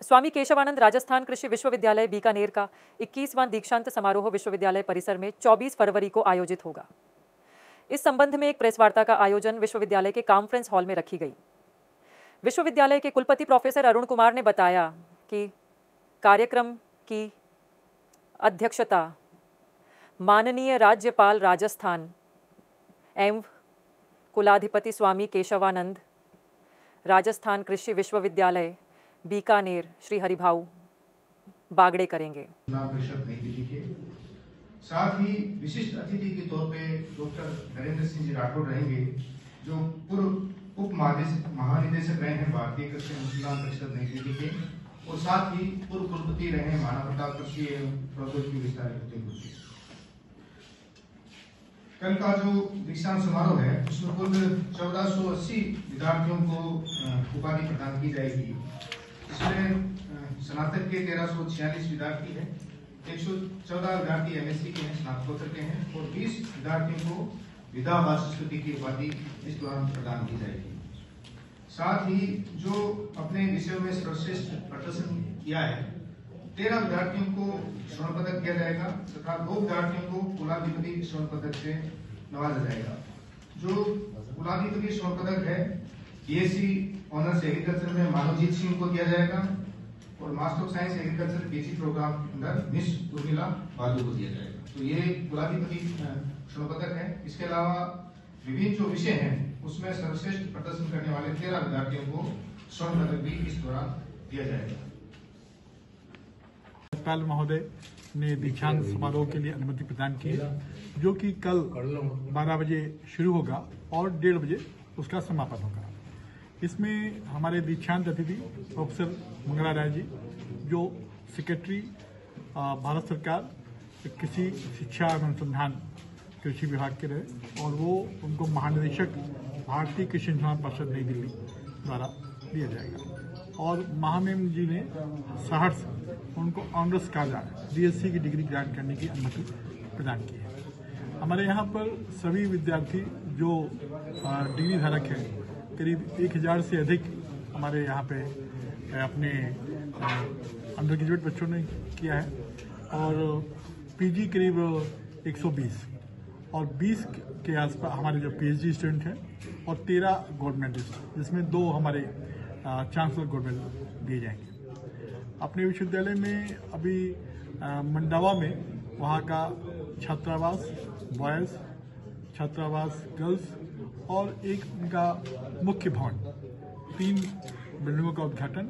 स्वामी केशवानंद राजस्थान कृषि विश्वविद्यालय बीकानेर का 21वां दीक्षांत समारोह विश्वविद्यालय परिसर में 24 फरवरी को आयोजित होगा। इस संबंध में एक प्रेस वार्ता का आयोजन विश्वविद्यालय के कॉन्फ्रेंस हॉल में रखी गई। विश्वविद्यालय के कुलपति प्रोफेसर अरुण कुमार ने बताया कि कार्यक्रम की अध्यक्षता माननीय राज्यपाल राजस्थान एवं कुलाधिपति स्वामी केशवानंद राजस्थान कृषि विश्वविद्यालय बीकानेर श्री हरिभाऊ बागड़े करेंगे। साथ ही विशिष्ट अतिथि के तौर पे डॉक्टर नरेंद्र सिंह जी राठौड़ रहेंगे, जो पूर्व उप महानिदेशक रहे हैं भारतीय कृषि अनुसंधान परिषद नई दिल्ली के, और साथ ही पूर्व कुलपति रहे हैं महाराणा प्रताप कृषि एवं प्रौद्योगिकी विश्वविद्यालय। कल का जो दीक्षांत समारोह है उसमें कुल 1480 विद्यार्थियों को उपाधि प्रदान की जाएगी। इसमें स्नातक के 1346 विद्यार्थी हैं, 114 विद्यार्थी एमएससी के हैं, स्नातकोत्तर के हैं, और 20 विद्यार्थियों को विद्या वाचस्पति की उपाधि इस दौरान प्रदान की जाएगी। साथ ही जो अपने विषयों में सर्वश्रेष्ठ प्रदर्शन किया है 13 विद्यार्थियों को स्वर्ण पदक दिया जाएगा तथा 2 विद्यार्थियों को कुलाधिपति स्वर्ण पदक से नवाजा जाएगा। जो कुलाधिपति स्वर्ण पदक है बीएससी ऑनर्स एग्रीकल्चर में मानवजीत सिंह को दिया जाएगा, और master of science agriculture PG program अंदर मिस उर्मिला बालू को दिया जाएगा। तो ये कुलाधिपति स्वर्ण पदक है। इसके अलावा विभिन्न जो विषय हैं उसमें सर्वश्रेष्ठ प्रदर्शन करने वाले 13 विद्यार्थियों को स्वर्ण पदक भी इस दौरान दिया जाएगा। राज्यपाल महोदय ने दीक्षांत समारोह के लिए अनुमति प्रदान की है, जो कि कल 12 बजे शुरू होगा और 1:30 बजे उसका समापन होगा। इसमें हमारे दीक्षांत अतिथि प्रोफेसर मंगला राय जी, जो सेक्रेटरी भारत सरकार कृषि शिक्षा एवं अनुसंधान कृषि विभाग के रहे, और वो उनको महानिदेशक भारतीय कृषि अनुसंधान परिषद नई दिल्ली द्वारा दिया जाएगा। और महामहिम जी ने सहर्ष उनको ऑनर्स काजा बीएससी की डिग्री ग्रांट करने की अनुमति प्रदान की है। हमारे यहाँ पर सभी विद्यार्थी जो डिग्री धारक हैं, करीब 1000 से अधिक हमारे यहाँ पे अपने अंडर ग्रेजुएट बच्चों ने किया है, और पीजी करीब 120, और 20 के आसपास हमारे जो पीएचडी स्टूडेंट हैं, और 13 गोल्ड मेडलिस्ट, जिसमें 2 हमारे चांसलर गोल्ड मेडल दिए जाएंगे। अपने विश्वविद्यालय में अभी मंडावा में वहाँ का छात्रावास बॉयज़, छात्रावास गर्ल्स, और एक उनका मुख्य भवन, 3 बिल्डिंगों का उद्घाटन।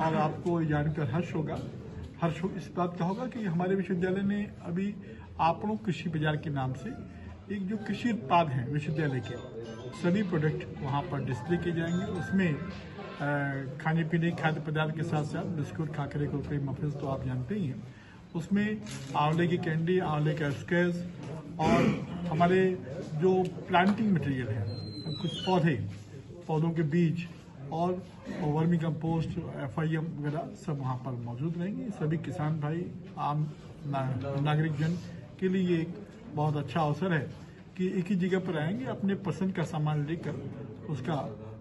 और आपको ये जानकर हर्ष इस बात का होगा कि हमारे विश्वविद्यालय ने अभी आपनों कृषि बाजार के नाम से एक जो कृषि उत्पाद हैं विश्वविद्यालय के सभी प्रोडक्ट वहाँ पर डिस्प्ले किए जाएंगे। उसमें खाने पीने खाद्य पदार्थ के साथ साथ बिस्कुट, खाकरे, कुरकुरे, मफिल्स तो आप जानते ही हैं। उसमें आंवले की कैंडी, आंवले का स्क्वेयर्स, और हमारे जो प्लांटिंग मटेरियल है, कुछ पौधों के बीज और वर्मी कंपोस्ट, FIM वगैरह सब वहाँ पर मौजूद रहेंगे। सभी किसान भाई, आम नागरिक जन के लिए एक बहुत अच्छा अवसर है कि एक ही जगह पर आएंगे, अपने पसंद का सामान लेकर उसका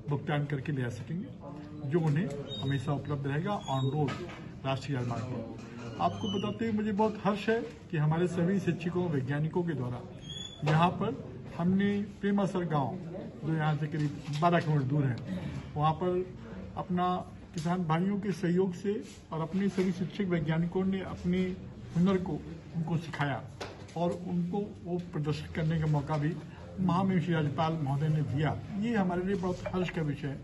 भुगतान करके ले आ सकेंगे, जो उन्हें हमेशा उपलब्ध रहेगा ऑन रोड राष्ट्रीय राजमार्ग पर। आपको बताते हुए मुझे बहुत हर्ष है कि हमारे सभी शिक्षकों वैज्ञानिकों के द्वारा यहाँ पर हमने प्रेमासर गांव, जो यहाँ से करीब 12 किलोमीटर दूर है, वहाँ पर अपना किसान भाइयों के सहयोग से और अपने सभी शिक्षक वैज्ञानिकों ने अपने हुनर को उनको सिखाया, और उनको वो प्रदर्शन करने का मौका भी महामहिम श्री राज्यपाल महोदय ने दिया। ये हमारे लिए बहुत हर्ष का विषय है,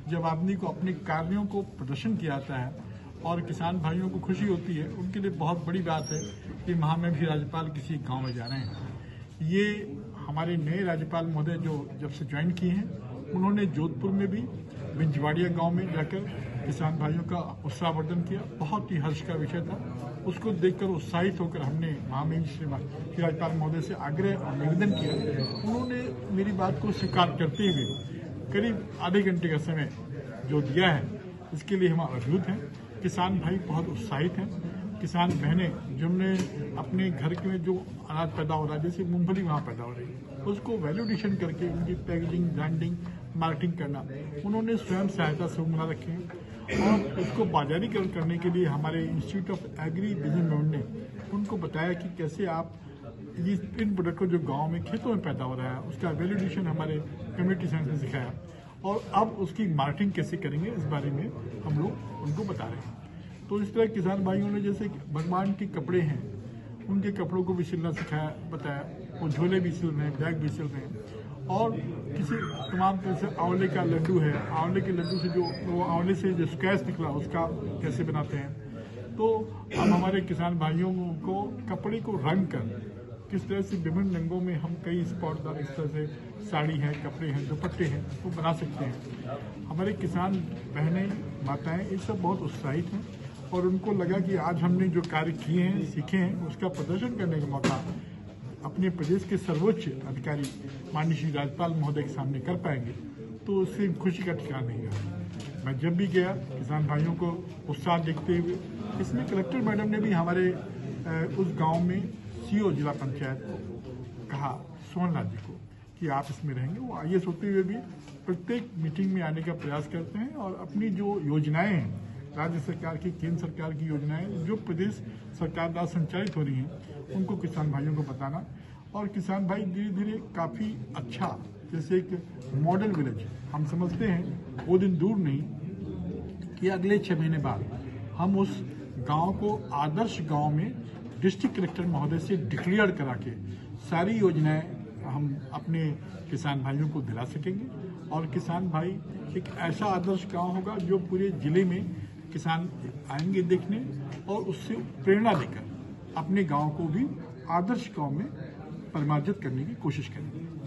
जब आदमी को अपने कार्यों को प्रदर्शन किया जाता है और किसान भाइयों को खुशी होती है, उनके लिए बहुत बड़ी बात है कि महामहिम श्री राज्यपाल किसी गांव में जा रहे हैं। ये हमारे नए राज्यपाल महोदय जो जब से ज्वाइन किए हैं, उन्होंने जोधपुर में भी बिंजवाड़िया गांव में जाकर किसान भाइयों का उत्साहवर्धन किया। बहुत ही हर्ष का विषय था। उसको देखकर उत्साहित होकर हमने महामहिम श्री राज्यपाल महोदय से आग्रह और निवेदन किया। उन्होंने मेरी बात को स्वीकार करते हुए करीब आधे घंटे का समय जो दिया है, इसके लिए हम अभिभूत हैं। किसान भाई बहुत उत्साहित हैं। किसान बहनें जिनने अपने घर में जो अनाज पैदा हो रहा है, जैसे मूंगफली वहाँ पैदा हो रही है, उसको वैल्यूडेशन करके उनकी पैकेजिंग, ब्रांडिंग, मार्केटिंग करना उन्होंने स्वयं सहायता समूह बना रखे हैं। और उसको बाजारीकरण करने के लिए हमारे इंस्टीट्यूट ऑफ एग्री बिजनेस ने उनको बताया कि कैसे आप इन प्रोडक्ट को जो गांव में खेतों में पैदा हो रहा है उसका वैल्यूडेशन हमारे कम्युनिटी साइंस ने सिखाया, और अब उसकी मार्केटिंग कैसे करेंगे इस बारे में हम लोग उनको बता रहे हैं। तो इस तरह किसान भाइयों ने जैसे भगवान के कपड़े हैं उनके कपड़ों को भी सिलना सिखाया, बताया, वो झोले भी सिल रहे हैं, बैग भी सिल रहे हैं। और किसी तमाम तरह से आंवले का लड्डू है, आंवले के लड्डू से जो वो आंवले से जो स्क्वैश निकला उसका कैसे बनाते हैं। तो हम हमारे किसान भाइयों को कपड़े को रंग कर किस तरह से विभिन्न रंगों में हम कई स्पॉटदार इस तरह से साड़ी है, कपड़े हैं, दुपट्टे हैं वो बना सकते हैं। हमारे किसान बहनें, माताएं ये सब बहुत उत्साहित हैं और उनको लगा कि आज हमने जो कार्य किए हैं, सीखे हैं, उसका प्रदर्शन करने का मौका अपने प्रदेश के सर्वोच्च अधिकारी माननीय श्री राज्यपाल महोदय के सामने कर पाएंगे, तो उससे खुशी का ठिकाना नहीं रहा। मैं जब भी गया किसान भाइयों को उत्साह देखते हुए, इसमें कलेक्टर मैडम ने भी हमारे उस गांव में सीओ जिला पंचायत को कहा, सोनलाल जी को, कि आप इसमें रहेंगे। वो आईएएस होते हुए भी प्रत्येक मीटिंग में आने का प्रयास करते हैं और अपनी जो योजनाएं हैं, राज्य सरकार की, केंद्र सरकार की योजनाएं जो प्रदेश सरकार द्वारा संचालित हो रही हैं, उनको किसान भाइयों को बताना। और किसान भाई धीरे धीरे काफ़ी अच्छा, जैसे एक मॉडल विलेज हम समझते हैं, वो दिन दूर नहीं कि अगले 6 महीने बाद हम उस गांव को आदर्श गांव में डिस्ट्रिक्ट कलेक्टर महोदय से डिक्लेयर करा के सारी योजनाएं हम अपने किसान भाइयों को दिला सकेंगे। और किसान भाई एक ऐसा आदर्श गांव होगा जो पूरे जिले में किसान आएंगे देखने और उससे प्रेरणा लेकर अपने गांव को भी आदर्श गांव में परिमार्जित करने की कोशिश करेंगे।